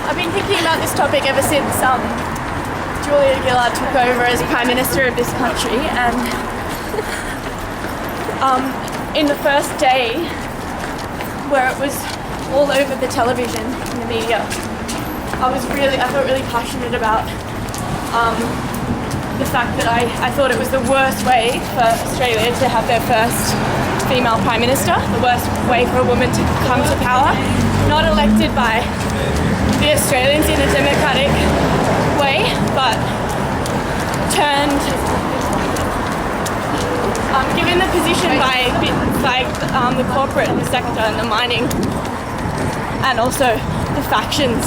I've been thinking about this topic ever since Julia Gillard took over as Prime Minister of this country, and in the first day where it was all over the television and the media, I felt really passionate about the fact that I thought it was the worst way for Australia to have their first female Prime Minister, the worst way for a woman to come to power, not elected by the Australians in a democratic way, but given the position by the corporate sector and the mining, and also the factions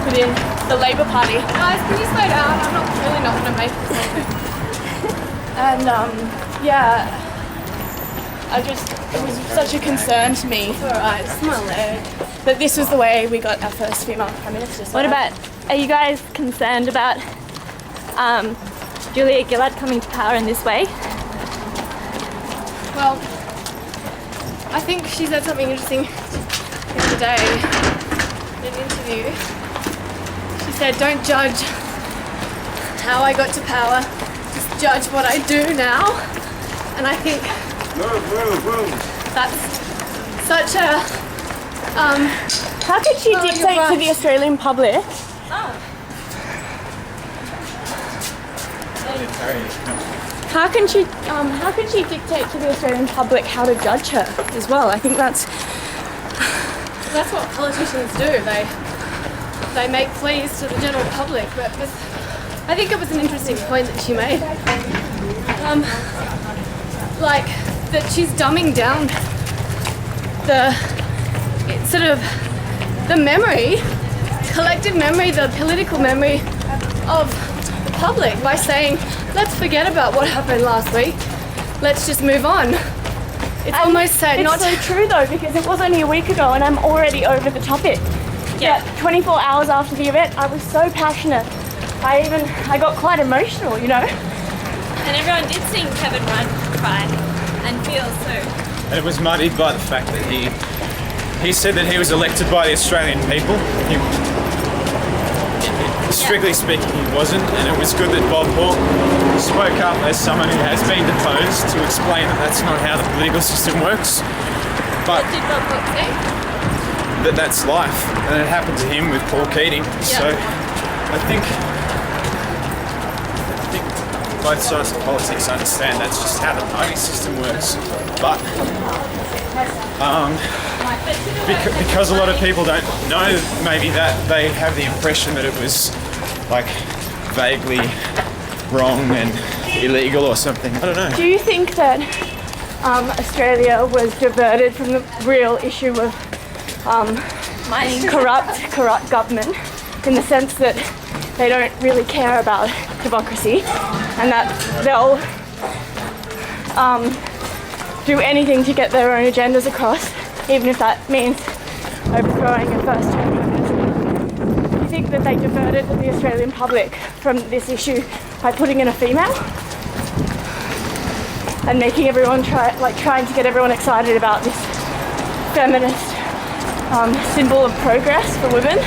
within the Labour Party. Guys, can you slow down? I'm really not going to make this moment. And it was such a concern to me. Alright, it's my leg. That this was the way we got our first female Prime Minister. What about, are you guys concerned about Julia Gillard coming to power in this way? Well, I think she said something interesting the other day in an interview. She said, don't judge how I got to power, just judge what I do now. And I think that's such a... how could she dictate to the Australian public? How can she dictate to the Australian public how to judge her as well? I think that's what politicians do. They make pleas to the general public, but I think it was an interesting point that she made. Like that she's dumbing down the memory, collective memory, the political memory of the public by saying, let's forget about what happened last week. Let's just move on. It's almost sad. It's so true though, because it was only a week ago and I'm already over the topic. Yeah. 24 hours after the event, I was so passionate. I got quite emotional, you know? And everyone did see Kevin Rudd cry and feel so. And it was muddied by the fact that he said that he was elected by the Australian people. Strictly speaking, he wasn't, and it was good that Bob Hawke spoke up as someone who has been deposed to explain that that's not how the political system works. But What did Bob Hawke say? that's life, and it happened to him with Paul Keating. Yeah. So I think both sides of politics understand that's just how the party system works. But because a lot of people don't know, maybe that they have the impression that it was like vaguely wrong and illegal or something. I don't know. Do you think that Australia was diverted from the real issue of corrupt government, in the sense that they don't really care about democracy and that they'll do anything to get their own agendas across, even if that means overthrowing a first-term prime minister? Do you think that they diverted the Australian public from this issue by putting in a female and making everyone trying to get everyone excited about this feminist symbol of progress for women?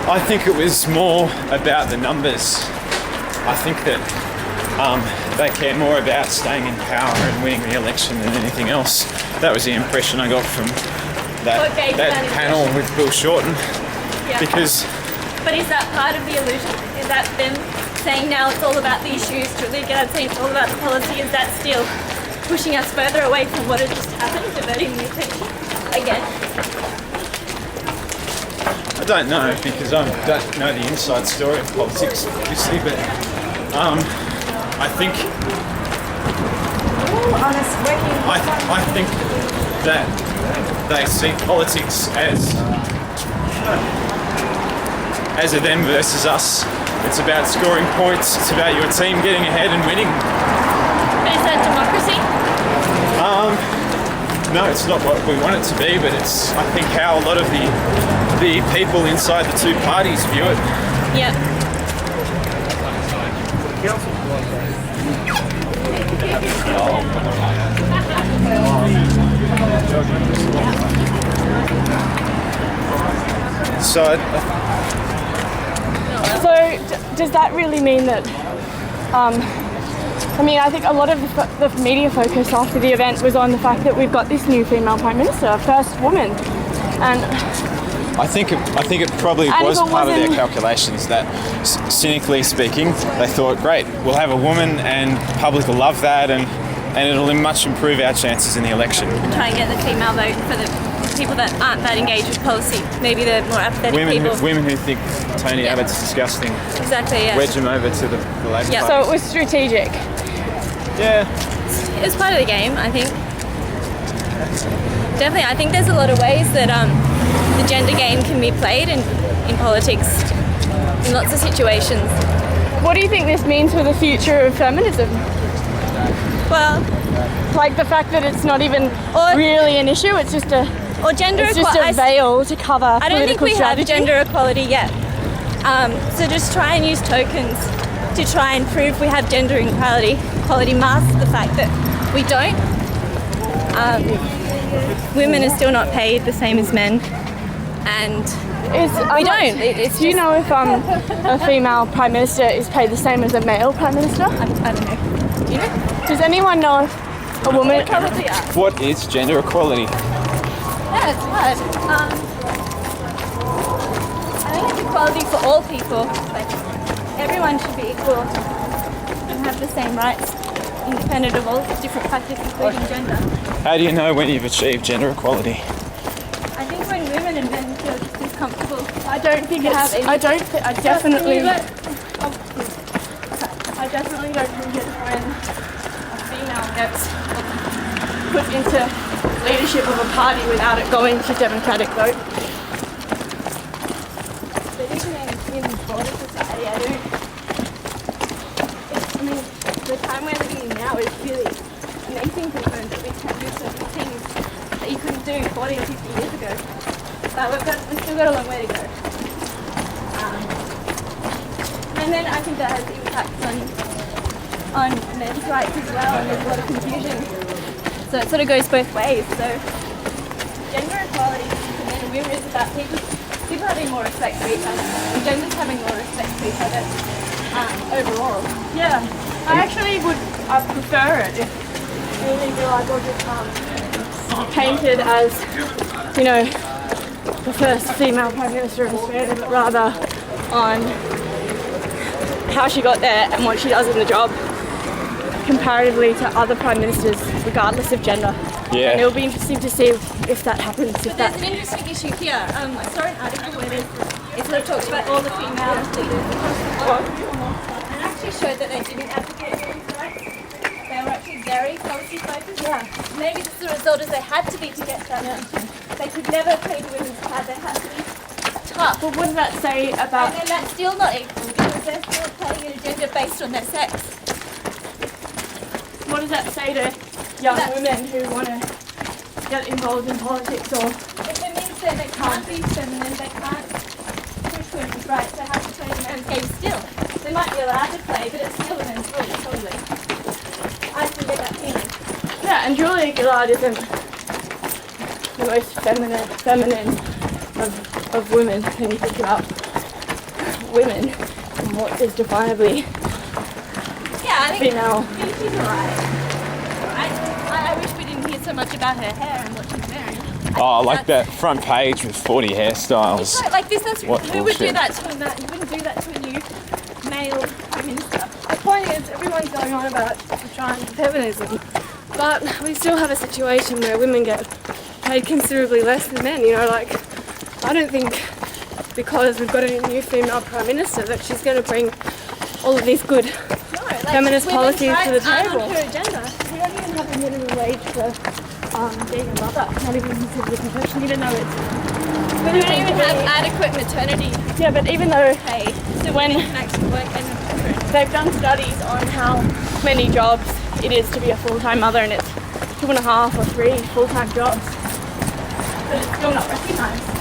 I think it was more about the numbers. I think that they care more about staying in power and winning re-election than anything else. That was the impression I got from that panel with Bill Shorten. Yeah. But is that part of the illusion? Is that them saying now it's all about the issues, Julia Gillard saying it's all about the policy? Is that still pushing us further away from what had just happened, diverting the attention again? I don't know, because I don't know the inside story of politics, obviously, but I think that they see politics as a them versus us. It's about scoring points, it's about your team getting ahead and winning. But is that democracy? No, it's not what we want it to be, but it's, I think, how a lot of the people inside the two parties view it. Yeah. So So does that really mean that, I mean, I think a lot of the media focus after the event was on the fact that we've got this new female Prime Minister, first woman, and I think it probably And was if it part of their wasn't- calculations that, cynically speaking, they thought, great, we'll have a woman and public will love that, and it'll much improve our chances in the election. Try and get the female vote for the people that aren't that engaged with policy. Maybe the more apathetic people. Women who think Tony Abbott's disgusting, Exactly, yeah. wedge them over to the Labour Yeah. Party. so it was strategic. Yeah. It was part of the game, I think. Definitely, I think there's a lot of ways that the gender game can be played in politics in lots of situations. What do you think this means for the future of feminism? Well, Like the fact that it's not even Or- really an issue, it's just a veil to cover I don't think political we strategy. have gender equality yet. So just try and use tokens to try and prove we have gender equality. Equality masks the fact that we don't. Women are still not paid the same as men, and we don't. It's Do you know if a female Prime Minister is paid the same as a male Prime Minister? I don't know. Do you know? Does anyone know if a woman... Probably are. What is gender equality? Yeah, it's hard. I think it's equality for all people. Like, everyone should be equal and have the same rights, independent of all different factors, including gender. How do you know when you've achieved gender equality? I think when women and men feel just as comfortable. I don't think it's... have any- I definitely... Can I definitely don't think it's when a female gets put into leadership of a party without it going to democratic vote. But even in broader society, I mean, the time we're living in now is really amazing to learn that we can do certain things that you couldn't do 40 or 50 years ago. But we've still got a long way to go. And then I think that has impacts on men's rights as well, and there's a lot of confusion. So it sort of goes both ways. So gender equality for men and women is about people having more respect for each other, and genders having more respect for each other overall. Yeah, I actually would prefer it if Julie Gillard wasn't painted as, you know, the first female Prime Minister of Australia, but rather on how she got there and what she does in the job comparatively to other Prime Ministers, regardless of gender. Yeah. And it'll be interesting to see if that happens. But there's an interesting issue here. I saw an article where it sort of talks about all the female leaders across the globe, and actually showed that they didn't advocate for women's rights. They were actually very policy focused. Yeah. Maybe just the result is they had to be to get that. Yeah. They could never play the women's card. They had to be tough. But what does that say about... And then that's still not equal because they're still playing an agenda based on their sex. What does that say to young women who want to get involved in politics or... If it means that they can't be feminine, they can't push women's rights, they have to play the men's game still. They might be allowed to play, but it's still a men's rule, totally. I still get that feeling. Yeah, and Julia Gillard isn't the most feminine of women when you think about women and what is definably Yeah, I think female. she's alright. I wish we didn't hear so much about her hair and what she's wearing. Oh, like that front page with 40 hairstyles. Right, like this, that's What who would do bullshit. that to a man? You wouldn't do that to a new male prime minister. The point is, everyone's going on about trying feminism, but we still have a situation where women get paid considerably less than men. You know, like, I don't think because we've got a new female prime minister that she's going to bring all of these good feminist policies to the table. On her agenda. We don't even have a minimum wage for being a mother, not even considered a profession, even though it's... We don't even have adequate maternity Yeah, but even though pay, so When- women can actually work and have children. they've done studies on how many jobs it is to be a full-time mother, and it's 2.5 or 3 full-time jobs, but it's still not recognised.